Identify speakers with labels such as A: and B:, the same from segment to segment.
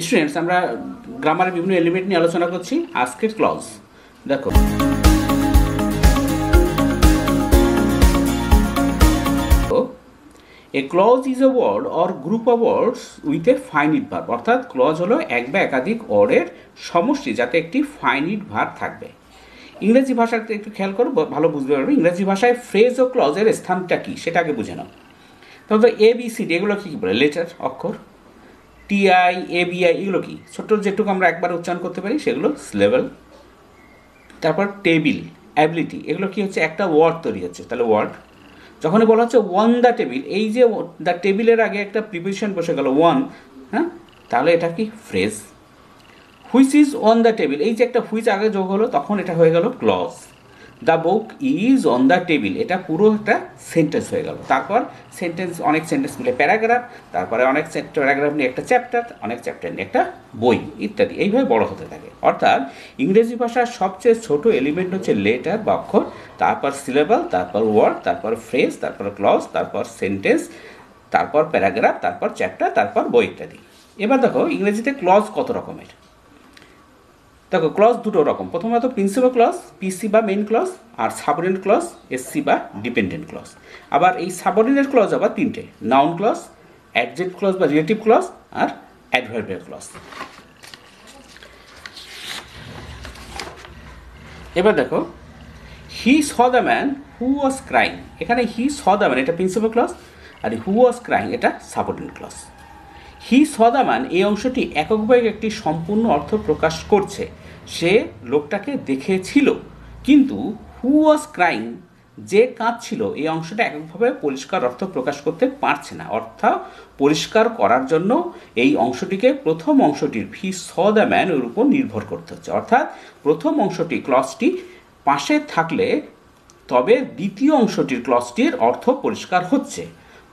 A: Students, আমরা গ্রামারের বিভিন্ন এলিমেন্ট নিয়ে আলোচনা করছি। আজকে ক্লজ দেখো, a clause is a word or group of words with a finite verb. অর্থাৎ ক্লজ হলো এক বা একাধিক ওয়ার্ডের সমষ্টি যাতে একটি ফাইনিট ভার্ব থাকবে। ইংরেজি ভাষাতে একটু খেয়াল করো, ভালো বুঝতে পারবে। ইংরেজি ভাষায় ফ্রেজ ও ক্লজের স্থানটা কী সেটা আগে বুঝে নাও। তাহলে ABCD এগুলো কী বলে? লেটার, অক্ষর। TI ABI এগুলো কি? ছোট্ট যেটুকু আমরা একবার উচ্চারণ করতে পারি সেগুলো সিলেবল। তারপর টেবিল, অ্যাবিলিটি, এগুলো কি হচ্ছে? একটা ওয়ার্ড তৈরি হচ্ছে, তাহলে ওয়ার্ড। যখনই বলা হচ্ছে ওয়ান দ্য টেবিল, এই যে দ্য টেবিলের আগে একটা প্রিপোজিশন বসে গেল ওয়ান, হ্যাঁ, তাহলে এটা কি? Phrase. Which is on the table, এই যে একটা হুইচ আগে যোগ হলো তখন এটা হয়ে গেল clause. The book is on the table, এটা পুরো একটা সেন্টেন্স হয়ে গেল। তারপর সেন্টেন্স, অনেক সেন্টেন্স মিলে প্যারাগ্রাফ, তারপরে অনেক প্যারাগ্রাফ নিয়ে একটা চ্যাপ্টার, অনেক চ্যাপ্টার নিয়ে একটা বই ইত্যাদি, এইভাবে বড় হতে থাকে। অর্থাৎ ইংরেজি ভাষার সবচেয়ে ছোট এলিমেন্ট হচ্ছে লেটার বা অক্ষর, তারপর সিলেবল, তারপর ওয়ার্ড, তারপর ফ্রেজ, তারপর ক্লজ, তারপর সেন্টেন্স, তারপর প্যারাগ্রাফ, তারপর চ্যাপ্টার, তারপর বই ইত্যাদি। এবার দেখো ইংরেজিতে ক্লজ কত রকমের। দেখো ক্লজ দুটো রকম। প্রথমত প্রিন্সিপাল ক্লজ, PC বা মেইন ক্লজ, আর সাবঅর্ডিনেট ক্লজ, SC বা ডিপেন্ডেন্ট ক্লজ। আবার এই সাবঅর্ডিনেট ক্লজ আবার তিনটে: নাউন ক্লজ, অ্যাডজেক্টিভ ক্লজ বা রিলেটিভ ক্লজ, আর অ্যাডভার্বিয়াল ক্লজ। এবার দেখো he saw the man who was crying, এখানে হি স দ্য ম্যান এটা প্রিন্সিপাল ক্লজ, আর হু ওয়াজ ক্রাইং এটা subordinate clause. He saw the man এই অংশটি এককভাবে একটি সম্পূর্ণ অর্থ প্রকাশ করছে, সে লোকটাকে দেখেছিল। কিন্তু হু ওয়াজ ক্রাইং, যে কাঁদছিল, এই অংশটা এককভাবে পরিষ্কার অর্থ প্রকাশ করতে পারছে না। অর্থাৎ পরিষ্কার করার জন্য এই অংশটিকে প্রথম অংশটির হি স দ্য ম্যান এর উপর নির্ভর করতে হচ্ছে। অর্থাৎ প্রথম অংশটি ক্লজটি পাশে থাকলে তবে দ্বিতীয় অংশটির ক্লজটির অর্থ পরিষ্কার হচ্ছে।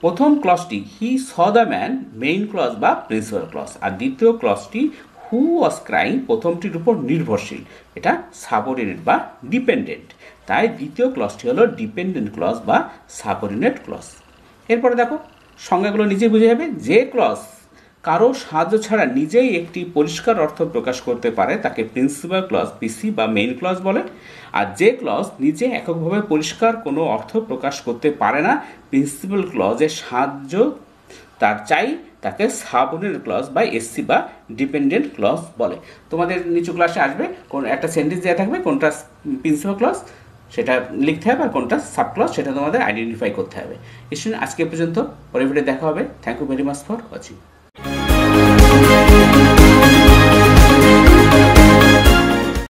A: প্রথম ক্লজটি he saw the man main clause বা প্রিন্সিপাল ক্লজ, আর দ্বিতীয় ক্লজটি হু ওয়াজ ক্রাইং প্রথমটির উপর নির্ভরশীল, এটা সাবঅর্ডিনেট বা ডিপেন্ডেন্ট। তাই দ্বিতীয় ক্লজটি হলো ডিপেন্ডেন্ট ক্লজ বা সাবঅর্ডিনেট ক্লজ। এরপরে দেখো সংজ্ঞাগুলো নিজেই বুঝে যাবে। যে ক্লজ কারো সাহায্য ছাড়া নিজেই একটি পরিষ্কার অর্থ প্রকাশ করতে পারে তাকে প্রিন্সিপাল ক্লজ, PC বা মেইন ক্লজ বলে। আর যে ক্লজ নিজে এককভাবে পরিষ্কার কোনো অর্থ প্রকাশ করতে পারে না, প্রিন্সিপাল ক্লজের সাহায্য তার চাই, তাকে সাবঅর্ডিনেট ক্লজ বা SC বা ডিপেন্ডেন্ট ক্লজ বলে। তোমাদের নিচু ক্লাসে আসবে কোন একটা সেন্টেন্স দেওয়া থাকবে, কোনটা প্রিন্সিপাল ক্লজ সেটা লিখতে হবে, আর কোনটা সাব ক্লজ সেটা তোমাদের আইডেন্টিফাই করতে হবে। স্টুডেন্ট, আজকে পর্যন্ত, পরে ভিডিও দেখা হবে। Thank you very much for watching.